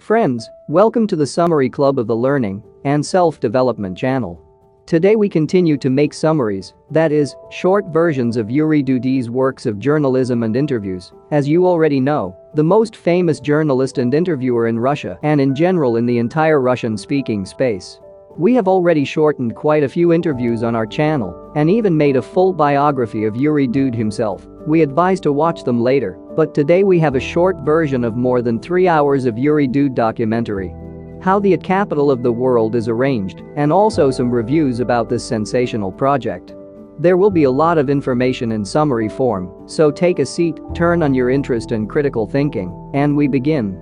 Friends, welcome to the Summary Club of the Learning and Self-Development channel. Today we continue to make summaries, that is, short versions of Yuri Dud's works of journalism and interviews. As you already know, the most famous journalist and interviewer in Russia and in general in the entire Russian-speaking space. We have already shortened quite a few interviews on our channel and even made a full biography of Yuri Dud himself. We advise to watch them later, but today we have a short version of more than 3 hours of Yuri Dud documentary. How the capital of the world is arranged, and also some reviews about this sensational project. There will be a lot of information in summary form, so take a seat, turn on your interest and critical thinking, and we begin.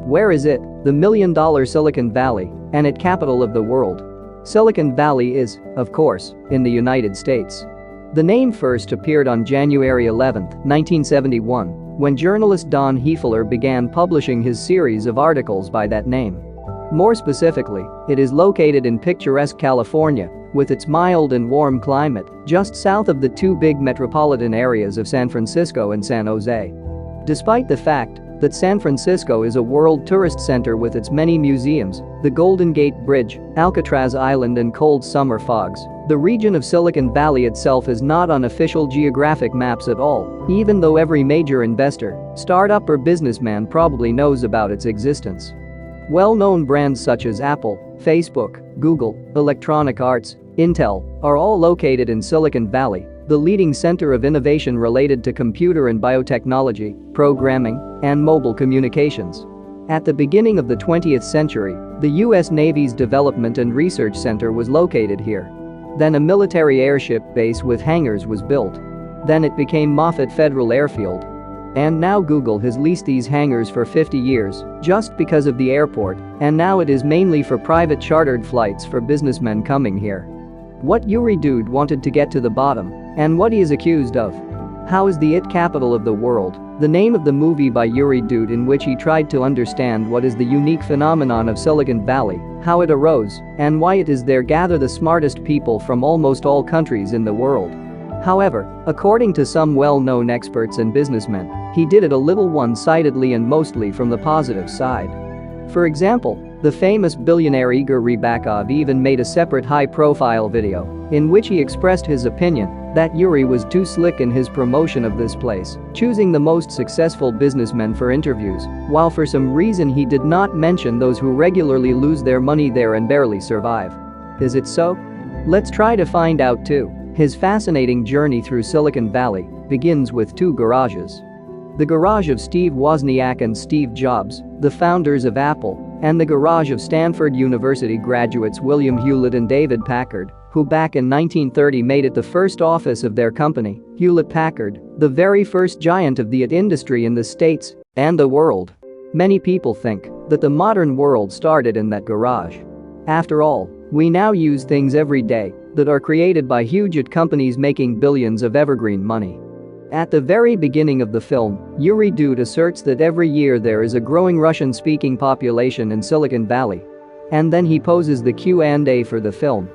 Where is it? The million-dollar Silicon Valley, and its capital of the world. Silicon Valley is, of course, in the United States. The name first appeared on January 11, 1971, when journalist Don Heffeler began publishing his series of articles by that name. More specifically, it is located in picturesque California, with its mild and warm climate, just south of the two big metropolitan areas of San Francisco and San Jose. Despite the fact that San Francisco is a world tourist center with its many museums, the Golden Gate Bridge, Alcatraz Island and cold summer fogs, the region of Silicon Valley itself is not on official geographic maps at all, even though every major investor, startup or businessman probably knows about its existence. Well-known brands such as Apple, Facebook, Google, Electronic Arts, Intel are all located in Silicon Valley, the leading center of innovation related to computer and biotechnology, programming, and mobile communications. At the beginning of the 20th century, the U.S. Navy's Development and Research Center was located here. Then a military airship base with hangars was built. Then it became Moffett Federal Airfield. And now Google has leased these hangars for 50 years, just because of the airport, and now it is mainly for private chartered flights for businessmen coming here. What Yuri Dud wanted to get to the bottom, and what he is accused of. How is the capital of the world? The name of the movie by Yuri Dud in which he tried to understand what is the unique phenomenon of Silicon Valley, how it arose, and why it is there gather the smartest people from almost all countries in the world. However, according to some well-known experts and businessmen, he did it a little one-sidedly and mostly from the positive side. For example, the famous billionaire Igor Rybakov even made a separate high-profile video in which he expressed his opinion that Yuri was too slick in his promotion of this place, choosing the most successful businessmen for interviews, while for some reason he did not mention those who regularly lose their money there and barely survive. Is it so? Let's try to find out too. His fascinating journey through Silicon Valley begins with two garages. The garage of Steve Wozniak and Steve Jobs, the founders of Apple, and the garage of Stanford University graduates William Hewlett and David Packard, who back in 1930 made it the first office of their company, Hewlett-Packard, the very first giant of the IT industry in the States and the world. Many people think that the modern world started in that garage. After all, we now use things every day that are created by huge IT companies making billions of evergreen money. At the very beginning of the film, Yuri Dud asserts that every year there is a growing Russian-speaking population in Silicon Valley. And then he poses the Q&A for the film.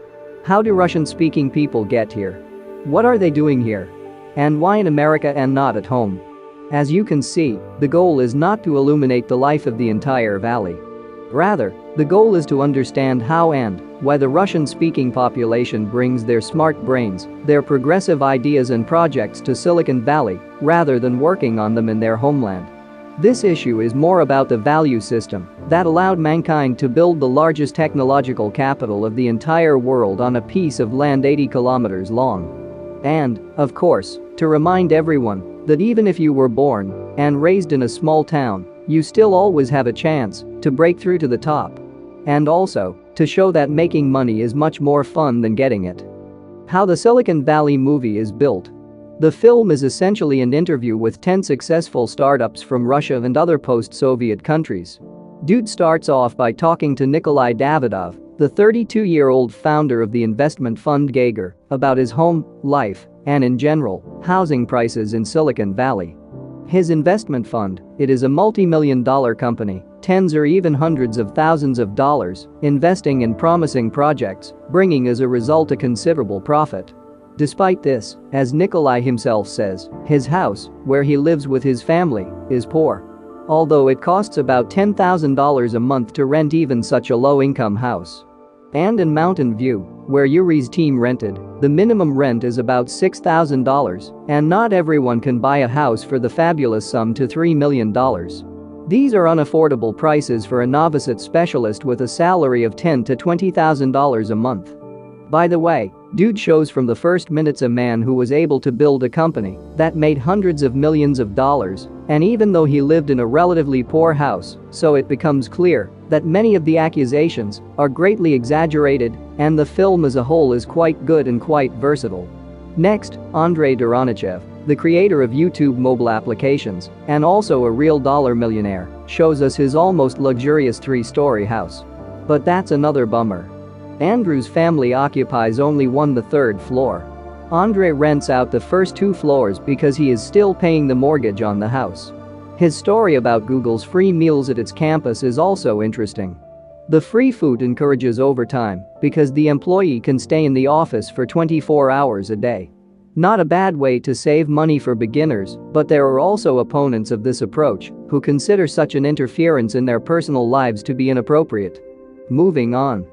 How do Russian-speaking people get here? What are they doing here? And why in America and not at home? As you can see, the goal is not to illuminate the life of the entire valley. Rather, the goal is to understand how and why the Russian-speaking population brings their smart brains, their progressive ideas and projects to Silicon Valley, rather than working on them in their homeland. This issue is more about the value system that allowed mankind to build the largest technological capital of the entire world on a piece of land 80 kilometers long. And, of course, to remind everyone that even if you were born and raised in a small town, you still always have a chance to break through to the top. And also, to show that making money is much more fun than getting it. How the Silicon Valley movie is built. The film is essentially an interview with 10 successful startups from Russia and other post-Soviet countries. Dud starts off by talking to Nikolai Davidov, the 32-year-old founder of the investment fund Geiger, about his home, life, and in general, housing prices in Silicon Valley. His investment fund, it is a multi-million-dollar company, tens or even hundreds of thousands of dollars, investing in promising projects, bringing as a result a considerable profit. Despite this, as Nikolai himself says, his house, where he lives with his family, is poor. although it costs about $10,000 a month to rent even such a low-income house. And in Mountain View, where Yuri's team rented, the minimum rent is about $6,000, and not everyone can buy a house for the fabulous sum to $3 million. These are unaffordable prices for a novice specialist with a salary of $10,000 to $20,000 a month. By the way, Dud shows from the first minutes a man who was able to build a company that made hundreds of millions of dollars, and even though he lived in a relatively poor house, so it becomes clear that many of the accusations are greatly exaggerated, and the film as a whole is quite good and quite versatile. Next, Andrei Doronichev, the creator of YouTube mobile applications and also a real dollar millionaire, shows us his almost luxurious 3-story house. But that's another bummer. Andrew's family occupies only the third floor. Andrei rents out the first 2 floors because he is still paying the mortgage on the house. His story about Google's free meals at its campus is also interesting. The free food encourages overtime because the employee can stay in the office for 24 hours a day. Not a bad way to save money for beginners, but there are also opponents of this approach who consider such an interference in their personal lives to be inappropriate. Moving on.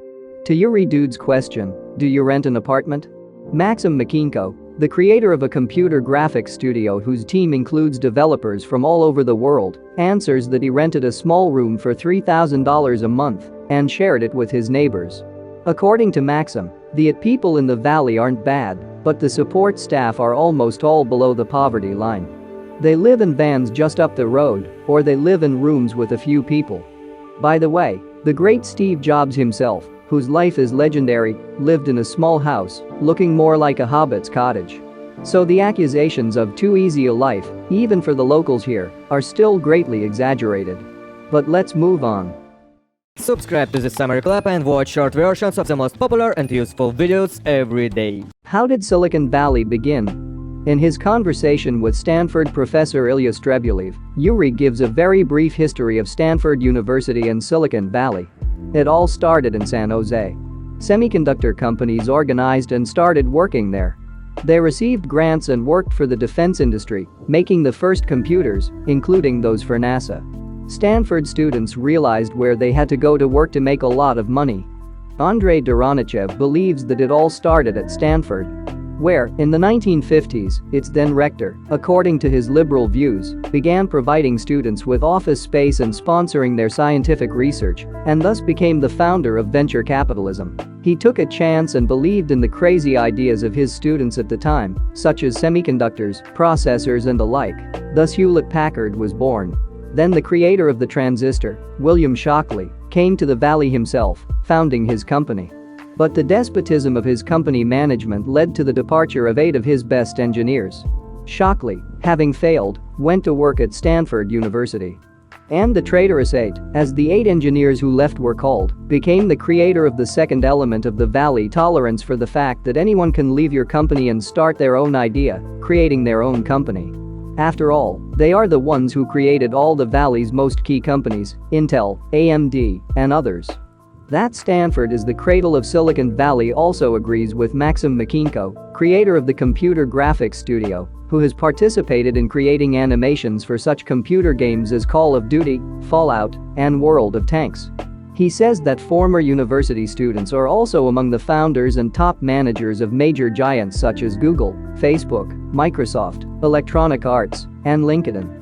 To Yuri Dud's question, do you rent an apartment? Maxim Makinko, the creator of a computer graphics studio whose team includes developers from all over the world, answers that he rented a small room for $3,000 a month and shared it with his neighbors. According to Maxim, the people in the valley aren't bad, but the support staff are almost all below the poverty line. They live in vans just up the road, or they live in rooms with a few people. By the way, the great Steve Jobs himself, whose life is legendary, lived in a small house, looking more like a hobbit's cottage. So the accusations of too easy a life, even for the locals here, are still greatly exaggerated. But let's move on. Subscribe to the Summary Club and watch short versions of the most popular and useful videos every day. How did Silicon Valley begin? In his conversation with Stanford professor Ilya Strebulev, Yuri gives a very brief history of Stanford University and Silicon Valley. It all started in San Jose. Semiconductor companies organized and started working there. They received grants and worked for the defense industry, making the first computers, including those for NASA. Stanford students realized where they had to go to work to make a lot of money. Andrei Doronichev believes that it all started at Stanford, where, in the 1950s, its then rector, according to his liberal views, began providing students with office space and sponsoring their scientific research, and thus became the founder of venture capitalism. He took a chance and believed in the crazy ideas of his students at the time, such as semiconductors, processors and the like. Thus Hewlett-Packard was born. Then the creator of the transistor, William Shockley, came to the valley himself, founding his company. But the despotism of his company management led to the departure of 8 of his best engineers. Shockley, having failed, went to work at Stanford University. And the traitorous 8, as the 8 engineers who left were called, became the creator of the second element of the valley: tolerance for the fact that anyone can leave your company and start their own idea, creating their own company. After all, they are the ones who created all the valley's most key companies: Intel, AMD, and others. That Stanford is the cradle of Silicon Valley also agrees with Maxim Makinko, creator of the computer graphics studio, who has participated in creating animations for such computer games as Call of Duty, Fallout, and World of Tanks. He says that former university students are also among the founders and top managers of major giants such as Google, Facebook, Microsoft, Electronic Arts, and LinkedIn.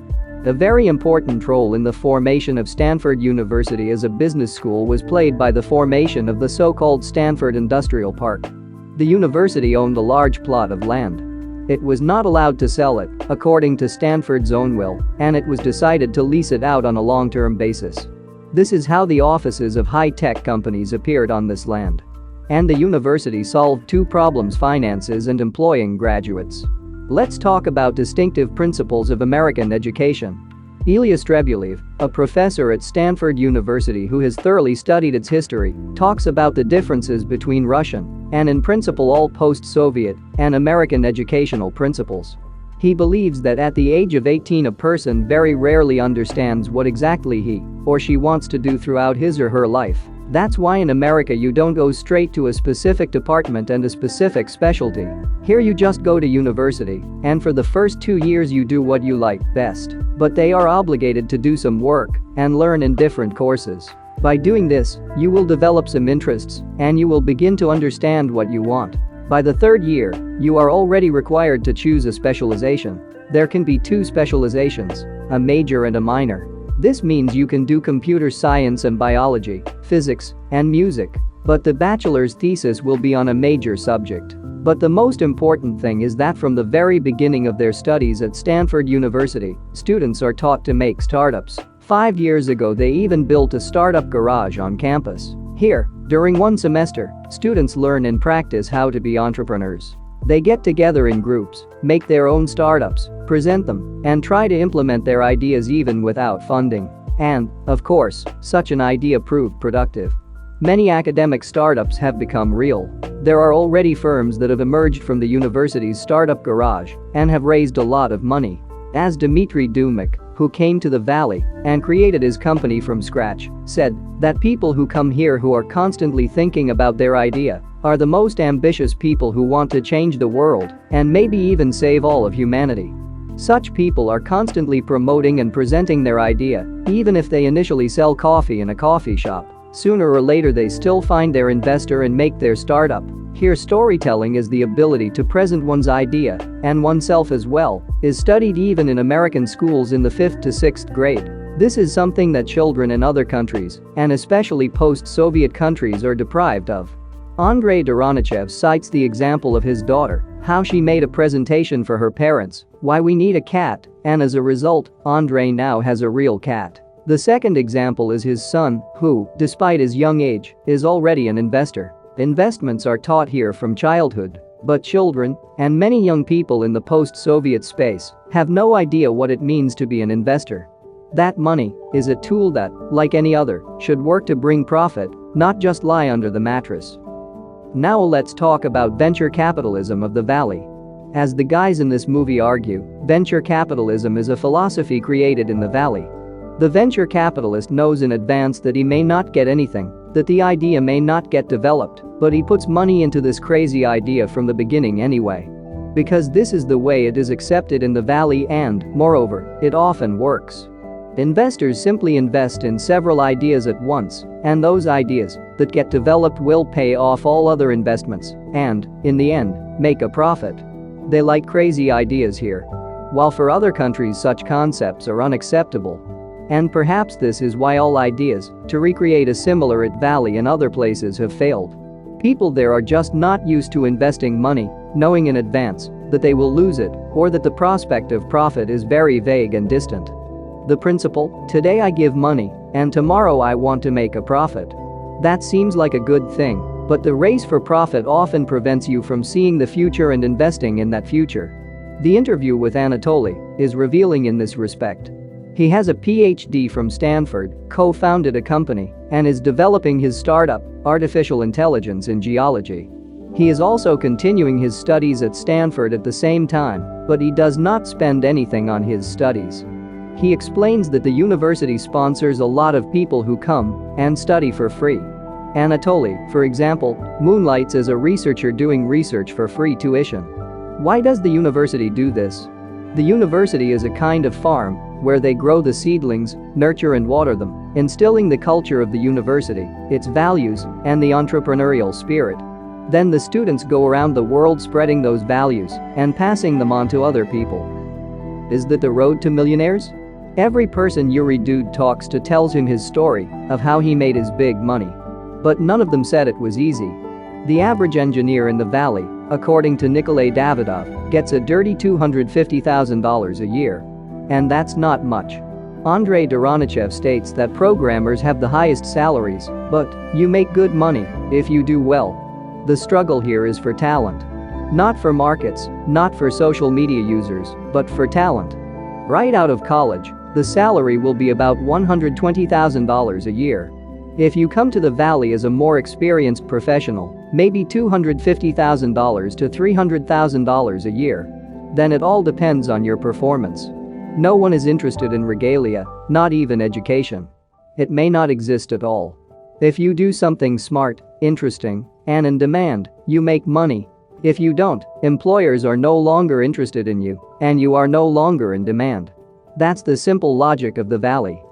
A very important role in the formation of Stanford University as a business school was played by the formation of the so-called Stanford Industrial Park. The university owned a large plot of land. It was not allowed to sell it, according to Stanford's own will, and it was decided to lease it out on a long-term basis. This is how the offices of high-tech companies appeared on this land. And the university solved 2 problems: finances and employing graduates. Let's talk about distinctive principles of American education. Ilya Strebulev, a professor at Stanford University who has thoroughly studied its history, talks about the differences between Russian and, in principle, all post-Soviet and American educational principles. He believes that at the age of 18 a person very rarely understands what exactly he or she wants to do throughout his or her life. That's why in America you don't go straight to a specific department and a specific specialty. Here you just go to university, and for the first 2 years you do what you like best. But they are obligated to do some work and learn in different courses. By doing this, you will develop some interests, and you will begin to understand what you want. By the 3rd year, you are already required to choose a specialization. There can be 2 specializations, a major and a minor. This means you can do computer science and biology, physics, and music. But the bachelor's thesis will be on a major subject. But the most important thing is that from the very beginning of their studies at Stanford University, students are taught to make startups. 5 years ago they even built a startup garage on campus. Here, during one semester, students learn and practice how to be entrepreneurs. They get together in groups, make their own startups, present them, and try to implement their ideas even without funding. And, of course, such an idea proved productive. Many academic startups have become real. There are already firms that have emerged from the university's startup garage and have raised a lot of money. As Dmitry Dumik, who came to the Valley and created his company from scratch, said that people who come here who are constantly thinking about their idea are the most ambitious people who want to change the world and maybe even save all of humanity. Such people are constantly promoting and presenting their idea, even if they initially sell coffee in a coffee shop. Sooner or later they still find their investor and make their startup. Here storytelling is the ability to present one's idea, and oneself as well, is studied even in American schools in the 5th to 6th grade. This is something that children in other countries, and especially post-Soviet countries, are deprived of. Andrei Doronichev cites the example of his daughter, how she made a presentation for her parents, why we need a cat, and as a result, Andrei now has a real cat. The second example is his son, who, despite his young age, is already an investor. Investments are taught here from childhood, but children, and many young people in the post-Soviet space, have no idea what it means to be an investor. That money is a tool that, like any other, should work to bring profit, not just lie under the mattress. Now let's talk about venture capitalism of the Valley. As the guys in this movie argue, venture capitalism is a philosophy created in the Valley. The venture capitalist knows in advance that he may not get anything, that the idea may not get developed, but he puts money into this crazy idea from the beginning anyway. Because this is the way it is accepted in the Valley and, moreover, it often works. Investors simply invest in several ideas at once, and those ideas that get developed will pay off all other investments and, in the end, make a profit. They like crazy ideas here. While for other countries such concepts are unacceptable. And perhaps this is why all ideas to recreate a similar Valley in other places have failed. People there are just not used to investing money, knowing in advance that they will lose it or that the prospect of profit is very vague and distant. The principle, today I give money, and tomorrow I want to make a profit. That seems like a good thing, but the race for profit often prevents you from seeing the future and investing in that future. The interview with Anatoly is revealing in this respect. He has a PhD from Stanford, co-founded a company, and is developing his startup, artificial intelligence in geology. He is also continuing his studies at Stanford at the same time, but he does not spend anything on his studies. He explains that the university sponsors a lot of people who come and study for free. Anatoly, for example, moonlights as a researcher doing research for free tuition. Why does the university do this? The university is a kind of farm where they grow the seedlings, nurture and water them, instilling the culture of the university, its values, and the entrepreneurial spirit. Then the students go around the world spreading those values and passing them on to other people. Is that the road to millionaires? Every person Yuri Dud talks to tells him his story of how he made his big money. But none of them said it was easy. The average engineer in the Valley, according to Nikolay Davidov, gets a dirty $250,000 a year. And that's not much. Andrei Doronichev states that programmers have the highest salaries, but you make good money if you do well. The struggle here is for talent. Not for markets, not for social media users, but for talent. Right out of college, the salary will be about $120,000 a year. If you come to the Valley as a more experienced professional, maybe $250,000 to $300,000 a year. Then it all depends on your performance. No one is interested in regalia, not even education. It may not exist at all. If you do something smart, interesting, and in demand, you make money. If you don't, employers are no longer interested in you, and you are no longer in demand. That's the simple logic of the valley.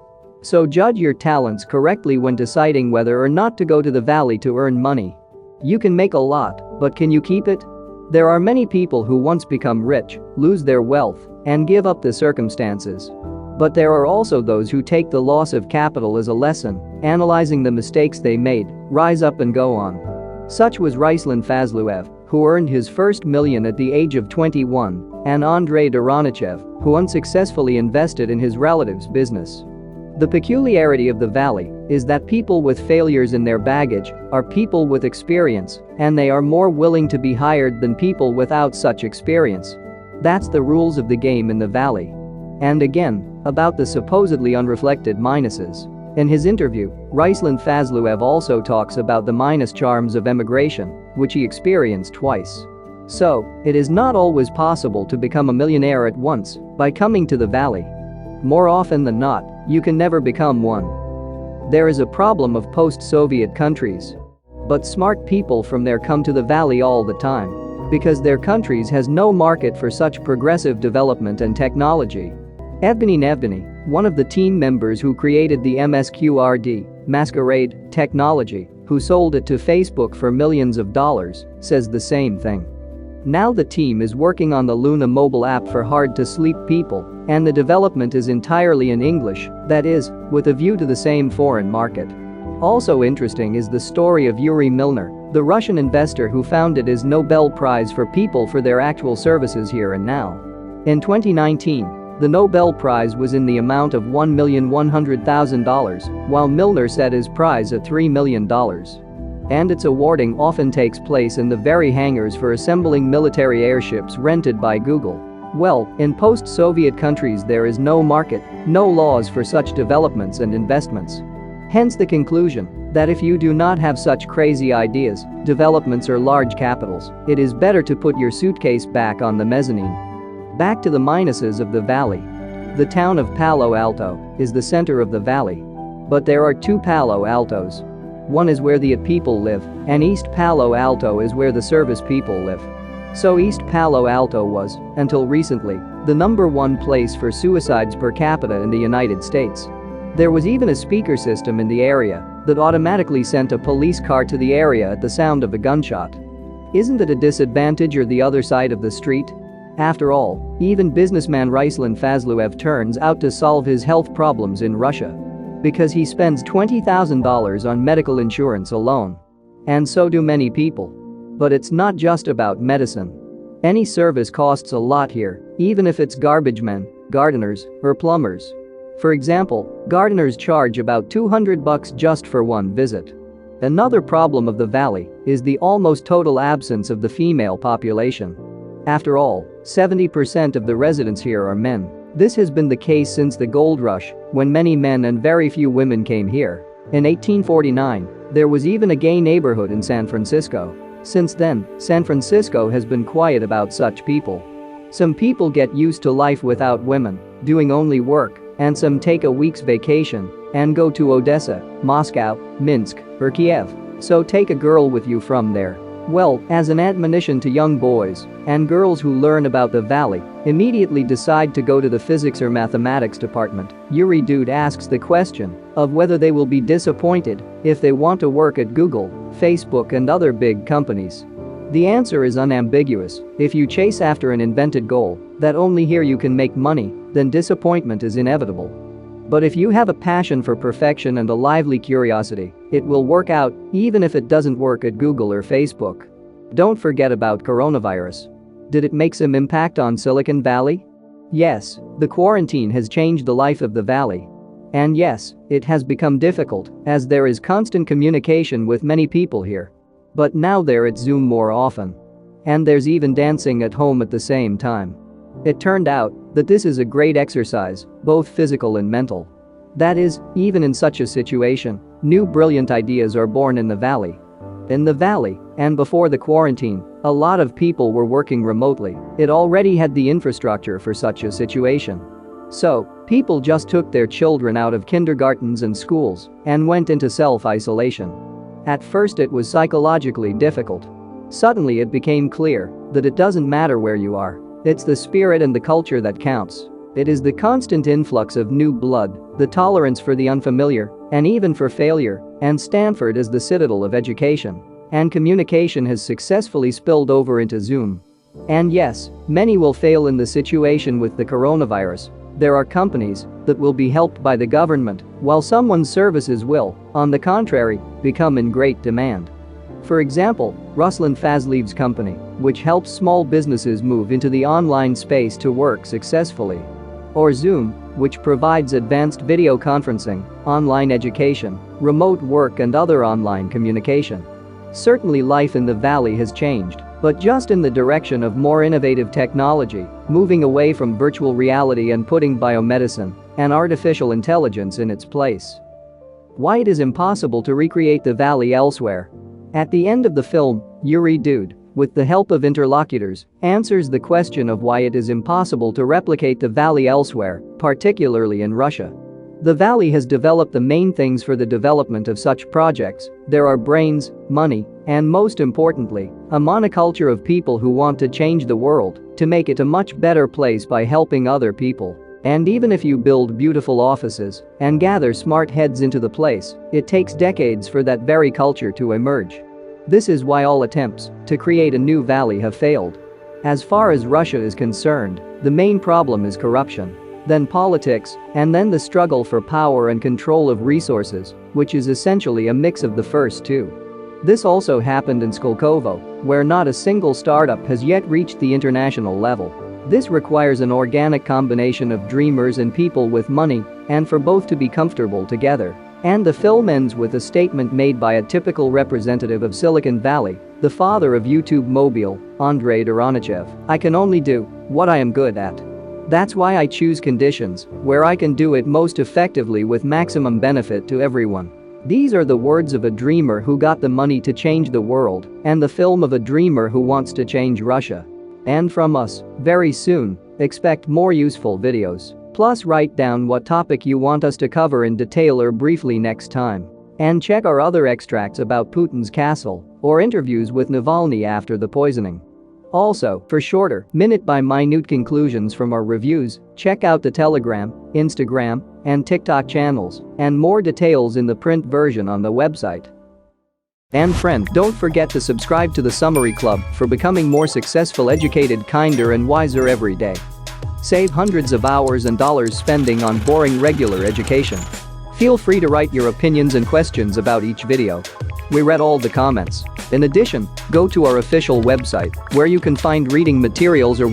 So judge your talents correctly when deciding whether or not to go to the valley to earn money. You can make a lot, but can you keep it? There are many people who once become rich, lose their wealth, and give up the circumstances. But there are also those who take the loss of capital as a lesson, analyzing the mistakes they made, rise up and go on. Such was Ruslan Fazluev, who earned his first million at the age of 21, and Andrei Doronichev, who unsuccessfully invested in his relative's business. The peculiarity of the valley is that people with failures in their baggage are people with experience, and they are more willing to be hired than people without such experience. That's the rules of the game in the valley. And again, about the supposedly unreflected minuses. In his interview, Ruslan Fazluev also talks about the minus charms of emigration, which he experienced twice. So, it is not always possible to become a millionaire at once by coming to the valley. More often than not, you can never become one. There is a problem of post-Soviet countries. But smart people from there come to the valley all the time. Because their countries has no market for such progressive development and technology. Evgeny Nevgeny, one of the team members who created the MSQRD, Masquerade, technology, who sold it to Facebook for millions of dollars, says the same thing. Now the team is working on the Luna mobile app for hard-to-sleep people, and the development is entirely in English, that is, with a view to the same foreign market. Also interesting is the story of Yuri Milner, the Russian investor who founded his Nobel Prize for people for their actual services here and now. In 2019, the Nobel Prize was in the amount of $1,100,000, while Milner set his prize at $3 million. And its awarding often takes place in the very hangars for assembling military airships rented by Google. Well, in post-Soviet countries there is no market, no laws for such developments and investments. Hence the conclusion that if you do not have such crazy ideas, developments or large capitals, it is better to put your suitcase back on the mezzanine. Back to the minuses of the valley. The town of Palo Alto is the center of the valley. But there are two Palo Altos. One is where the people live, and East Palo Alto is where the service people live. So East Palo Alto was, until recently, the #1 place for suicides per capita in the United States. There was even a speaker system in the area that automatically sent a police car to the area at the sound of a gunshot. Isn't it a disadvantage or the other side of the street? After all, even businessman Ruslan Fazluev turns out to solve his health problems in Russia. Because he spends $20,000 on medical insurance alone. And so do many people. But it's not just about medicine. Any service costs a lot here, even if it's garbage men, gardeners, or plumbers. For example, gardeners charge about $200 just for one visit. Another problem of the valley is the almost total absence of the female population. After all, 70% of the residents here are men. This has been the case since the gold rush, when many men and very few women came here. In 1849, there was even a gay neighborhood in San Francisco. Since then, San Francisco has been quiet about such people. Some people get used to life without women, doing only work, and some take a week's vacation and go to Odessa, Moscow, Minsk, or Kiev. So take a girl with you from there. Well, as an admonition to young boys and girls who learn about the valley, immediately decide to go to the physics or mathematics department, Yuri Dud asks the question of whether they will be disappointed if they want to work at Google, Facebook and other big companies. The answer is unambiguous. If you chase after an invented goal that only here you can make money, then disappointment is inevitable. But if you have a passion for perfection and a lively curiosity, it will work out even if it doesn't work at Google or Facebook. Don't forget about coronavirus. Did it make some impact on Silicon Valley? Yes, the quarantine has changed the life of the valley. And yes, it has become difficult as there is constant communication with many people here. But now they're at Zoom more often. And there's even dancing at home at the same time. It turned out that this is a great exercise, both physical and mental. That is, even in such a situation, new brilliant ideas are born in the valley. In the valley, and before the quarantine, a lot of people were working remotely. It already had the infrastructure for such a situation. So, People just took their children out of kindergartens and schools and went into self-isolation. At first it was psychologically difficult. Suddenly it became clear that it doesn't matter where you are. It's the spirit and the culture that counts. It is the constant influx of new blood, the tolerance for the unfamiliar, and even for failure, and Stanford is the citadel of education. And communication has successfully spilled over into Zoom. And yes, many will fail in the situation with the coronavirus. There are companies that will be helped by the government, while someone's services will, on the contrary, become in great demand. For example, Ruslan Fazliev's company, which helps small businesses move into the online space to work successfully. Or Zoom, which provides advanced video conferencing, online education, remote work and other online communication. Certainly life in the valley has changed, but just in the direction of more innovative technology, moving away from virtual reality and putting biomedicine and artificial intelligence in its place. Why it is impossible to recreate the valley elsewhere. At the end of the film, Yuri Dud, with the help of interlocutors, answers the question of why it is impossible to replicate the valley elsewhere, particularly in Russia. The valley has developed the main things for the development of such projects. There are brains, money, and most importantly, a monoculture of people who want to change the world, to make it a much better place by helping other people. And even if you build beautiful offices and gather smart heads into the place, it takes decades for that very culture to emerge. This is why all attempts to create a new valley have failed. As far as Russia is concerned, the main problem is corruption. Then politics, and then the struggle for power and control of resources, which is essentially a mix of the first two. This also happened in Skolkovo, where not a single startup has yet reached the international level. This requires an organic combination of dreamers and people with money, and for both to be comfortable together. And the film ends with a statement made by a typical representative of Silicon Valley, the father of YouTube Mobile, Andrei Doronichev. "I can only do what I am good at. That's why I choose conditions where I can do it most effectively with maximum benefit to everyone." These are the words of a dreamer who got the money to change the world, and the film of a dreamer who wants to change Russia. And from us, very soon, expect more useful videos. Plus write down what topic you want us to cover in detail or briefly next time. And check our other extracts about Putin's castle or interviews with Navalny after the poisoning. Also, for shorter, minute-by-minute conclusions from our reviews, check out the Telegram, Instagram, and TikTok channels, and more details in the print version on the website. And friend, don't forget to subscribe to the Summary Club for becoming more successful, educated, kinder, and wiser every day. Save hundreds of hours and dollars spending on boring regular education. Feel free to write your opinions and questions about each video. We read all the comments. In addition, go to our official website, where you can find reading materials or